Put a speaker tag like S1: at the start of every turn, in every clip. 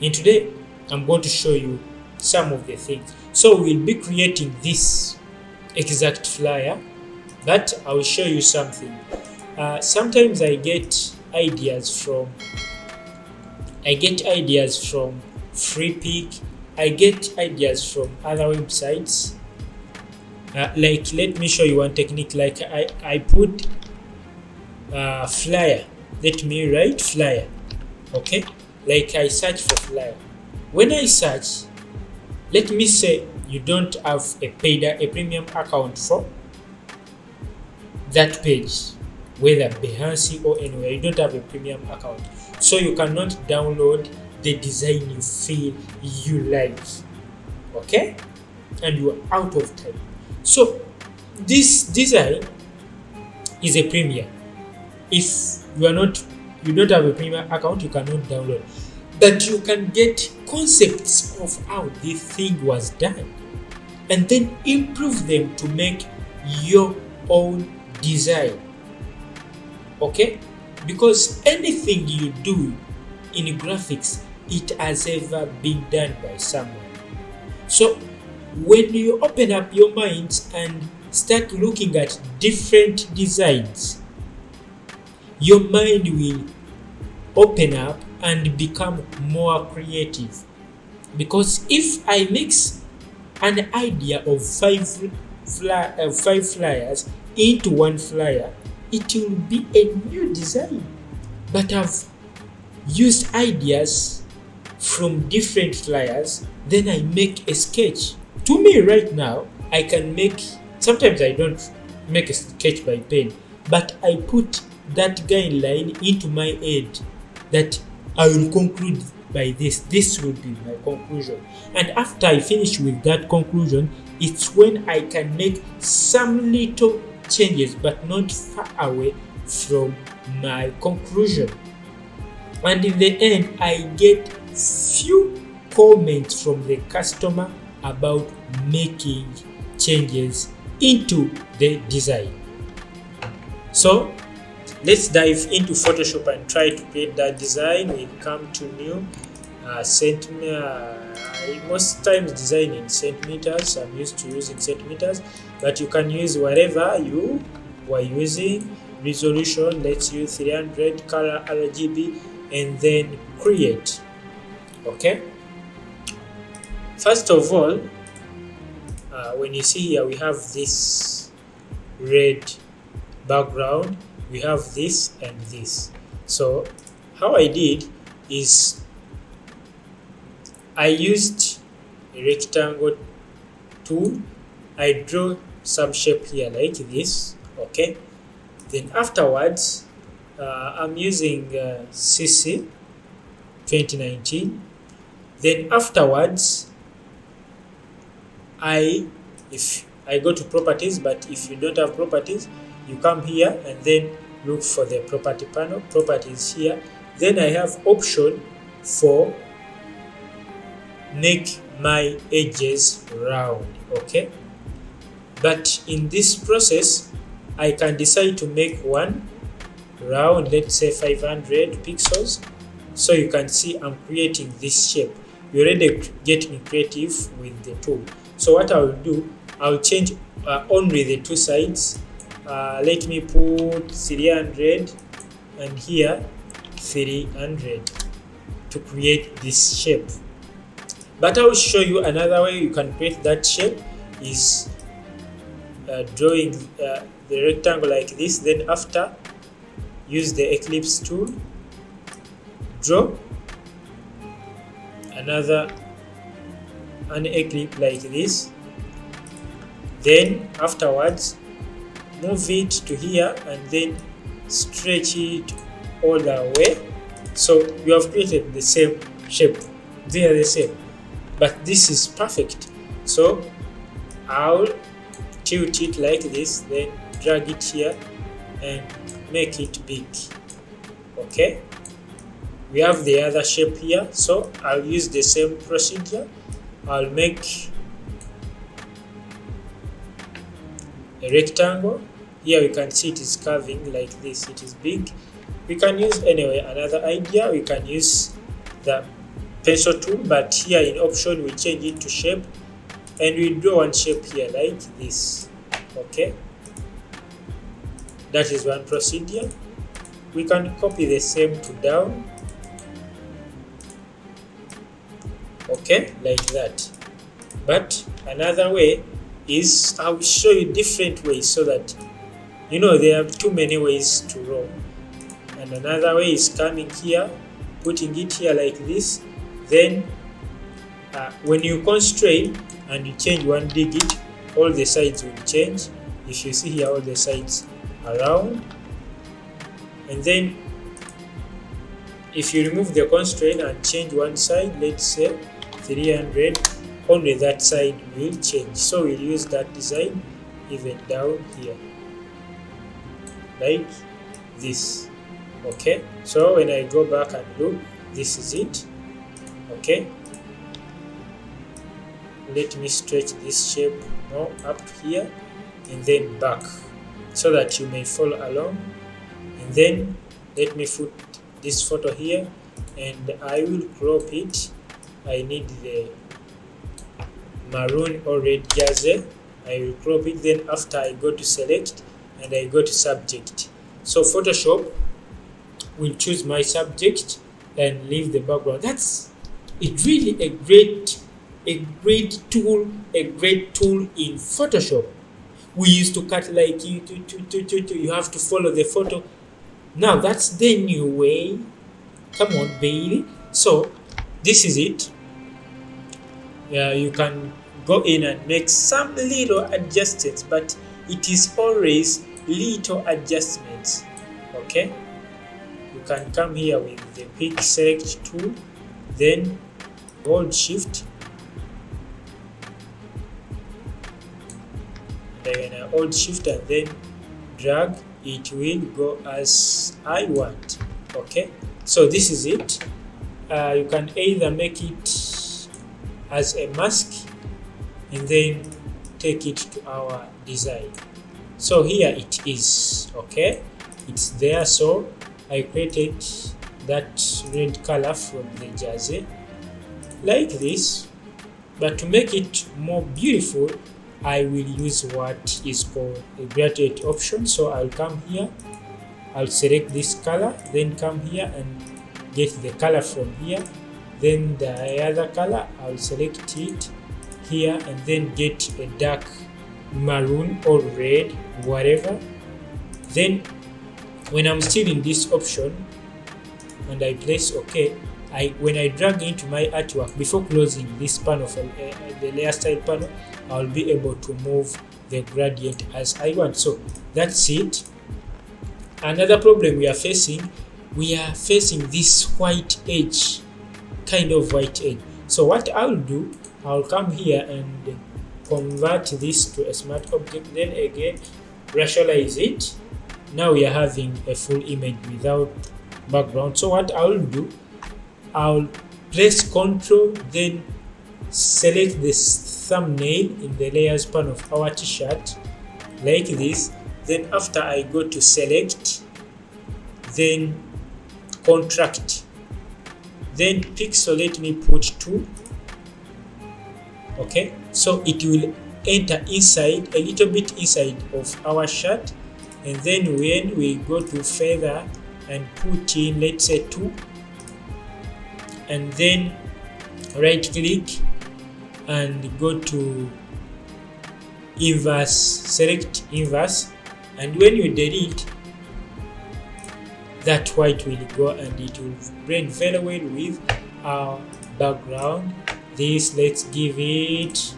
S1: And today I'm going to show you some of the things. So we'll be creating this exact flyer, but I will show you something. Sometimes I get ideas from FreePic. I get ideas from other websites. Like, let me show you one technique. Like I put Flier. Let me write Flier. Okay, like I search for Flier. When I search, let me say you don't have a premium account for that page, whether Behance or anywhere. You don't have a premium account, so you cannot download the design you feel you like. Okay, and you are out of time. So this design is a premium. If you don't have a premium account, you cannot download, but you can get concepts of how this thing was done and then improve them to make your own design. Okay, because anything you do in graphics, it has ever been done by someone. So when you open up your mind and start looking at different designs, your mind will open up and become more creative. Because if I mix an idea of five flyers into one flyer, it will be a new design. But I've used ideas from different flyers, then I make a sketch. To me right now, I can make, sometimes I don't make a sketch by pen, but I put that guideline into my head that I will conclude by this. This will be my conclusion. And after I finish with that conclusion, it's when I can make some little changes, but not far away from my conclusion. And in the end, I get few comments from the customer about making changes into the design. So let's dive into Photoshop and try to create that design. We come to new most times design in centimeters. I'm used to using centimeters, but you can use whatever you were using. Resolution, let's use 300, color RGB, and then create. Okay, first of all, when you see here, we have this red background, we have this and this. So how I did is I used a rectangle tool. I draw some shape here like this. Okay, then afterwards I'm using CC 2019. Then afterwards if I go to properties, but if you don't have properties, you come here and then look for the property panel, properties here. Then I have option for make my edges round. Okay, but in this process I can decide to make one round, let's say 500 pixels. So you can see I'm creating this shape. You already get me creative with the tool. So what I will do, I'll change only the two sides. Let me put 300 and here 300 to create this shape. But I will show you another way you can create that shape is drawing the rectangle like this. Then after, use the ellipse tool, draw an ellipse like this. Then afterwards, move it to here and then stretch it all the way. So you have created the same shape. They are the same, but this is perfect. So I'll tilt it like this, then drag it here and make it big. Okay, we have the other shape here, so I'll use the same procedure. I'll make a rectangle. Here we can see it is curving like this, it is big. We can use anyway another idea. We can use the pencil tool, but here in option we change it to shape, and we draw one shape here like this. Okay, that is one procedure. We can copy the same to down. Okay, like that. But another way is, I will show you different ways, so that you know there are too many ways to roll. And another way is coming here, putting it here like this. Then when you constrain and you change one digit, all the sides will change. If you see here, all the sides are round. And then if you remove the constraint and change one side, let's say 300, only that side will change. So we'll use that design even down here like this. Okay, so when I go back and look, this is it. Okay, let me stretch this shape more up here and then back, so that you may follow along. And then let me put this photo here, and I will crop it. I need the maroon or red jersey. I will crop it. Then after, I go to select and I go to subject. So Photoshop will choose my subject and leave the background. That's it. Really a great tool in Photoshop. We used to cut like you have to follow the photo. Now that's the new way. Come on, baby. So this is it. You can go in and make some little adjustments, but it is always little adjustments. Okay, you can come here with the quick select tool, then hold shift, then hold shift and then drag. It will go as I want. Okay, so this is it. You can either make it as a mask and then take it to our design. So here it is. Okay, it's there. So I created that red color from the jersey like this, but to make it more beautiful, I will use what is called a graduate option. So I'll come here, I'll select this color, then come here and get the color from here. Then the other color, I'll select it here and then get a dark maroon or red, whatever. Then when I'm still in this option and I press OK, when I drag into my artwork, before closing this panel, the layer style panel, I'll be able to move the gradient as I want. So that's it. Another problem we are facing this white edge, kind of white edge. So what I'll do, I'll come here and convert this to a smart object, then again rationalize it. Now we are having a full image without background. So what I'll do, I'll press Ctrl, then select this thumbnail in the layers panel of our t-shirt like this. Then after, I go to select, then contract, then pixel, let me put 2. Okay, so it will enter inside, a little bit inside of our shirt. And then when we go to feather and put in, let's say 2, and then right click and go to inverse, select inverse, and when you delete, that white will go and it will blend very well with our background. This, let's give it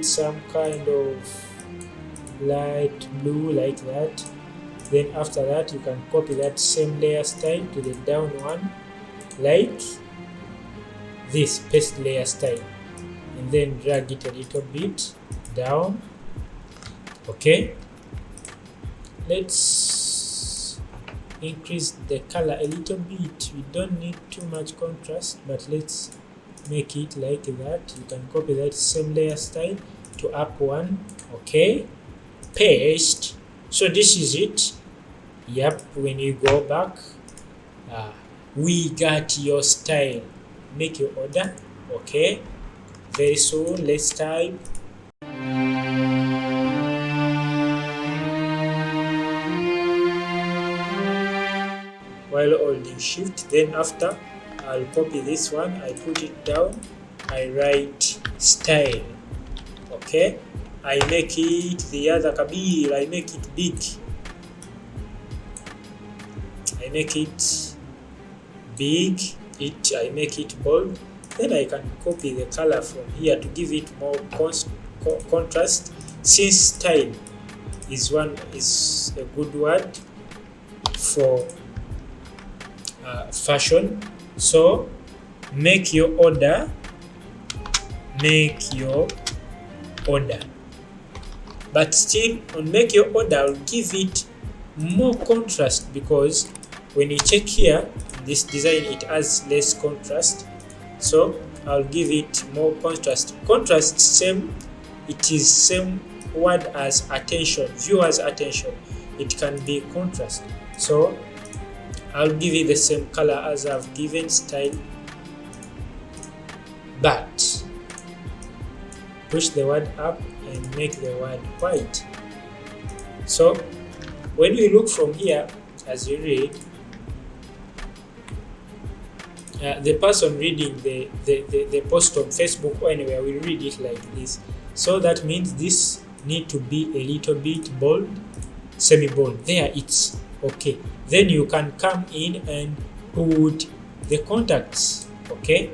S1: some kind of light blue like that. Then after that, you can copy that same layer style to the down one like this, paste layer style, and then drag it a little bit down. Okay, let's increase the color a little bit. We don't need too much contrast, but let's make it like that. You can copy that same layer style to up one. Okay, paste. So this is it. Yep, when you go back, we got your style. Make your order. Okay, very soon. Let's type. While holding shift, then after I'll copy this one, I put it down, I write style. Okay, I make it the other kabir, I make it big, I make it big, I make it bold. Then I can copy the color from here to give it more contrast, since style is a good word for fashion. So make your order, but still on make your order I'll give it more contrast, because when you check here this design it has less contrast, so I'll give it more contrast. Same, it is same word as attention, viewers attention, it can be contrast. So I'll give it the same color as I've given style, but push the word up and make the word white. So when you look from here, as you read, the person reading the post on Facebook or anywhere will read it like this. So that means this need to be a little bit bold, semi-bold. There it's okay. Then you can come in and put the contacts. Okay.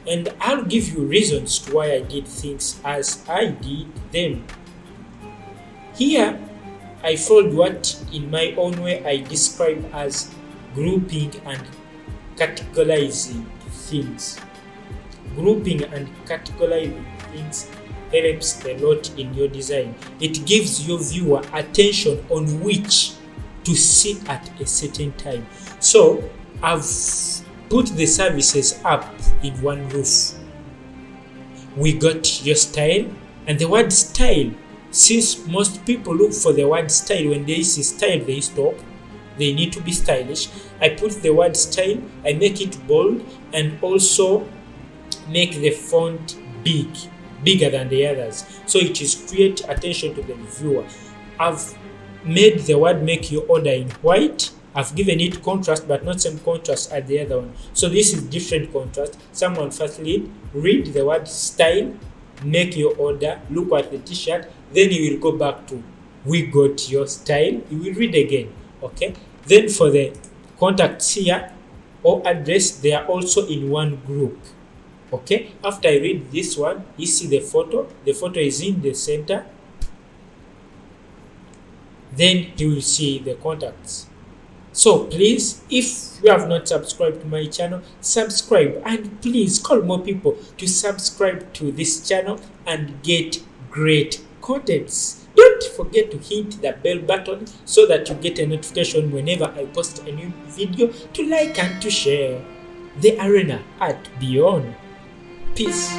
S1: And I'll give you reasons to why I did things as I did them. Here, I followed what in my own way I describe as grouping and categorizing things. Grouping and categorizing things helps a lot in your design. It gives your viewer attention on which to sit at a certain time. So I've put the services up in one roof. We got your style, and the word style, since most people look for the word style, when they see style they stop, they need to be stylish. I put the word style, I make it bold, and also make the font bigger than the others, so it is create attention to the viewer. I've made the word make your order in white. I've given it contrast, but not same contrast as the other one. So this is different contrast. Someone firstly read the word style, make your order, look at the t-shirt, then you will go back to we got your style, you will read again. Okay. Then for the contacts here or address, they are also in one group. Okay. After I read this one, you see the photo is in the center. Then you will see the contacts. So please, if you have not subscribed to my channel, subscribe, and please call more people to subscribe to this channel and get great contents. Don't forget to hit the bell button so that you get a notification whenever I post a new video, to like and to share. The arena at beyond. Peace.